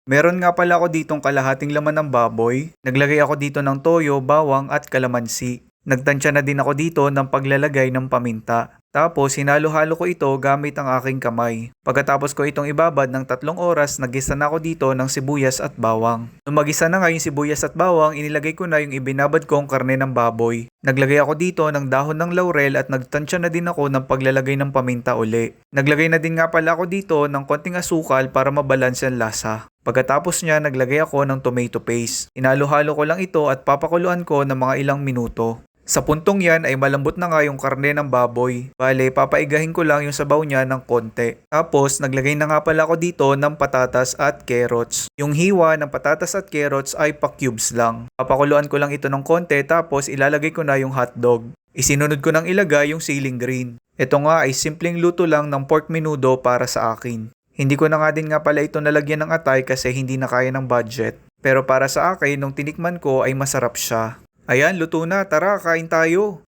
Meron nga pala ako ditong kalahating laman ng baboy. Naglagay ako dito ng toyo, bawang at kalamansi. Nagtansya na din ako dito ng paglalagay ng paminta. Tapos hinalo-halo ko ito gamit ang aking kamay. Pagkatapos ko itong ibabad ng 3 oras, nagisa na ako dito ng sibuyas at bawang. Nung magisa na nga yung sibuyas at bawang, inilagay ko na yung ibinabad kong karne ng baboy. Naglagay ako dito ng dahon ng laurel at nagtansya na din ako ng paglalagay ng paminta uli. Naglagay na din nga pala ako dito ng konting asukal para mabalanse ang lasa. Pagkatapos niya, naglagay ako ng tomato paste. Hinalo-halo ko lang ito at papakuluan ko ng mga ilang minuto. Sa puntong yan ay malambot na nga yung karne ng baboy. Bale, papaigahin ko lang yung sabaw niya ng konti. Tapos, naglagay na nga pala ako dito ng patatas at carrots. Yung hiwa ng patatas at carrots ay pa-cubes lang. Papakuluan ko lang ito ng konti tapos ilalagay ko na yung hotdog. Isinunod ko nang ilagay yung ceiling green. Ito nga ay simpleng luto lang ng pork menudo para sa akin. Hindi ko na nga din nga pala ito nalagyan ng atay kasi hindi na kaya ng budget. Pero para sa akin, nung tinikman ko ay masarap siya. Ayan, luto na. Tara, kain tayo.